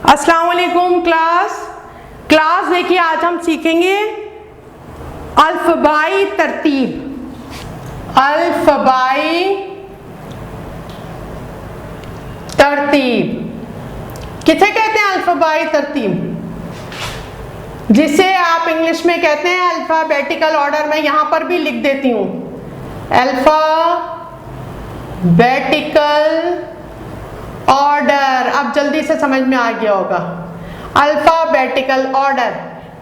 السلام علیکم کلاس دیکھیے آج ہم سیکھیں گے الفبائی ترتیب. الفبائی ترتیب کسے کہتے ہیں؟ الفبائی ترتیب جسے آپ انگلش میں کہتے ہیں الفابیٹیکل آرڈر. میں یہاں پر بھی لکھ دیتی ہوں الفابیٹیکل آرڈر. اب جلدی سے سمجھ میں آ گیا ہوگا. الفابیٹیکل آرڈر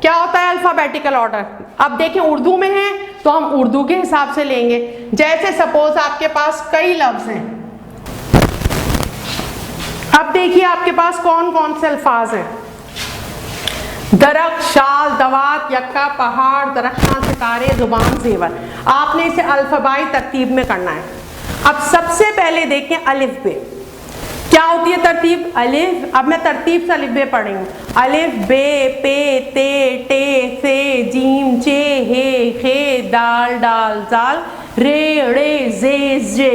کیا ہوتا ہے؟ الفابیٹیکل آرڈر اب دیکھیں اردو میں ہے تو ہم اردو کے حساب سے لیں گے. جیسے سپوز آپ کے پاس کئی لفظ ہیں. اب دیکھیے آپ کے پاس کون کون سے الفاظ ہیں. درخت، شال، دوات، یکا، پہاڑ، درختاں، ستارے، زبان، زیور. آپ نے اسے الفبائی ترتیب میں کرنا ہے. اب سب سے پہلے دیکھیں الف بے. کیا ہوتی ہے ترتیب؟ الف. اب میں ترتیب سے الف بے پڑھ رہی ہوں. الف بے پے تے ٹے سے جیم چے ہے خے دال ڈال زال رے ڑے زے زے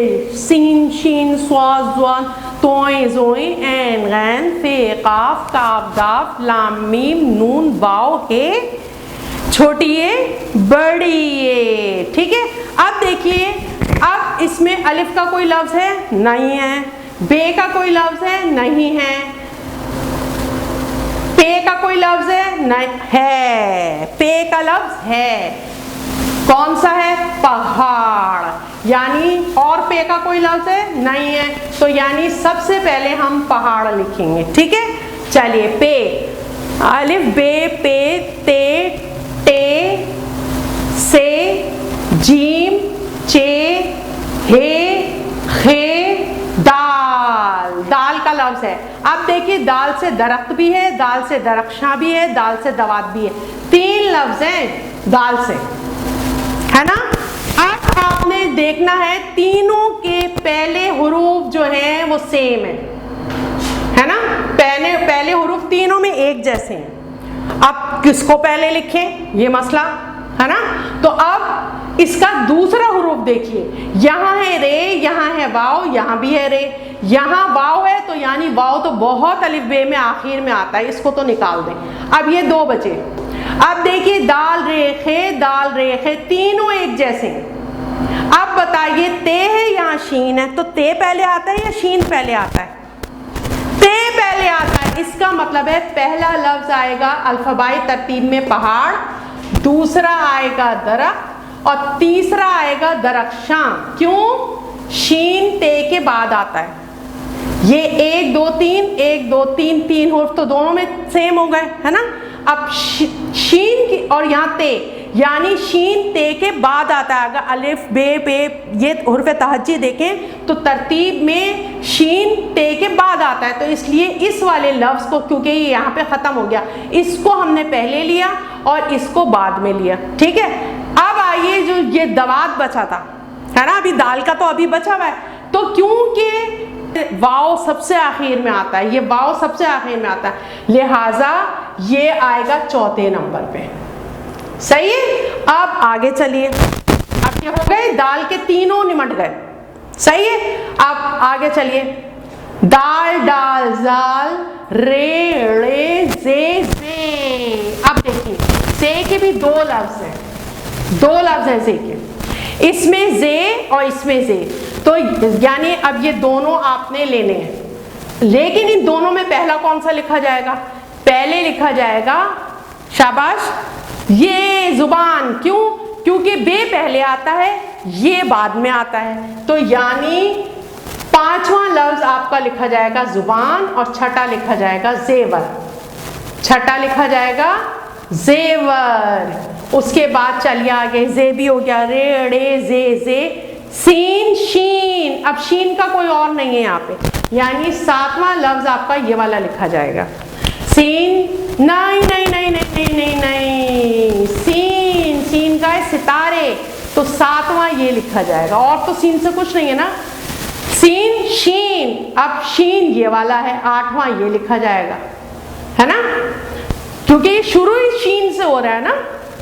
سین شین صاد ضاد توئیں زوئیں عین غین فے قاف کاف داف لام میم نون واو ہے چھوٹی اے بڑی اے. ٹھیک ہے. اب دیکھیے اب اس میں الف کا کوئی لفظ ہے؟ نہیں ہے. بے کا کوئی لفظ ہے؟ نہیں ہے. پے کا کوئی لفظ ہے؟ نہیں ہے. پے کا لفظ ہے. کون سا ہے؟ پہاڑ. یعنی اور پے کا کوئی لفظ ہے؟ نہیں ہے. تو یعنی سب سے پہلے ہم پہاڑ لکھیں گے. ٹھیک ہے. چلیے پے الف بے پے تے ٹے سے جیم چے ہے خے دال. دال کا لفظ ہے. اب دیکھیے دال سے درخت بھی ہے، دال سے درخشاں بھی ہے، دال سے دوات بھی ہے. تین لفظ ہیں دال سے، ہے نا. اب آپ نے دیکھنا ہے تینوں کے پہلے حروف جو ہیں وہ سیم ہے نا. پہلے حروف تینوں میں ایک جیسے ہیں. اب کس کو پہلے لکھیں یہ مسئلہ ہے نا. تو اب اس کا دوسرا حروف دیکھیے. یہاں ہے رے، یہاں ہے واو، یہاں بھی ہے رے. یہاں واو ہے تو یعنی واو تو بہت الف بے میں آخر میں آتا ہے، اس کو تو نکال دیں. اب یہ دو بچے. اب دیکھیے دال رے خے تینوں ایک جیسے ہیں. اب بتائیے تے ہے یہاں شین ہے تو تے پہلے آتا ہے یا شین پہلے آتا ہے؟ تے پہلے آتا ہے. اس کا مطلب ہے پہلا لفظ آئے گا الفبائی ترتیب میں پہاڑ، دوسرا آئے گا درخت اور تیسرا آئے گا درخشاں. کیوں؟ شین تے کے بعد آتا ہے. یہ ایک دو تین تین حرف تو دونوں میں سیم ہو گئے ہے نا. اب شین کی اور یہاں تے یعنی شین تے کے بعد آتا ہے. اگر الف بے پے یہ حرف تہجی دیکھیں تو ترتیب میں شین تے کے بعد آتا ہے. تو اس لیے اس والے لفظ کو کیونکہ یہ یہاں پہ ختم ہو گیا اس کو ہم نے پہلے لیا اور اس کو بعد میں لیا. ٹھیک ہے. اب آئیے جو یہ دوات بچا تھا ہے نا، ابھی دال کا تو ابھی بچا ہوا ہے. تو کیونکہ واو سب سے آخر میں آتا ہے، یہ واو سب سے آخر میں آتا ہے لہذا یہ آئے گا چوتھے نمبر پہ. صحیح ہے. اب آگے چلیے. اب یہ ہو گئے دال کے تینوں نمٹ گئے. صحیح ہے. اب آگے چلیے. دال ڈال زال رے ڑے زے زے. اب دیکھیے زے کے بھی دو لفظ ہیں زے کے. اس میں زے اور اس میں زے تو یعنی اب یہ دونوں آپ نے لینے ہیں. لیکن ان دونوں میں پہلا کون سا لکھا جائے گا؟ پہلے لکھا جائے گا شاباش یہ زبان. کیوں؟ کیونکہ بے پہلے آتا ہے یہ بعد میں آتا ہے. تو یعنی پانچواں لفظ آپ کا لکھا جائے گا زبان اور چھٹا لکھا جائے گا زیور. چھٹا لکھا جائے گا زیور. اس کے بعد چلیے آگے. زے بھی ہو گیا. رے ڑے زے زے سین شین. اب شین کا کوئی اور نہیں ہے یہاں پہ یعنی ساتواں لفظ آپ کا یہ والا لکھا جائے گا سین. نہیں سین کا ہے ستارے تو ساتواں یہ لکھا جائے گا. اور تو سین سے کچھ نہیں ہے نا. سین شین. اب شین یہ والا ہے آٹھواں یہ لکھا جائے گا ہے نا کیونکہ یہ شروع ہی شین سے ہو رہا ہے نا.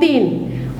3,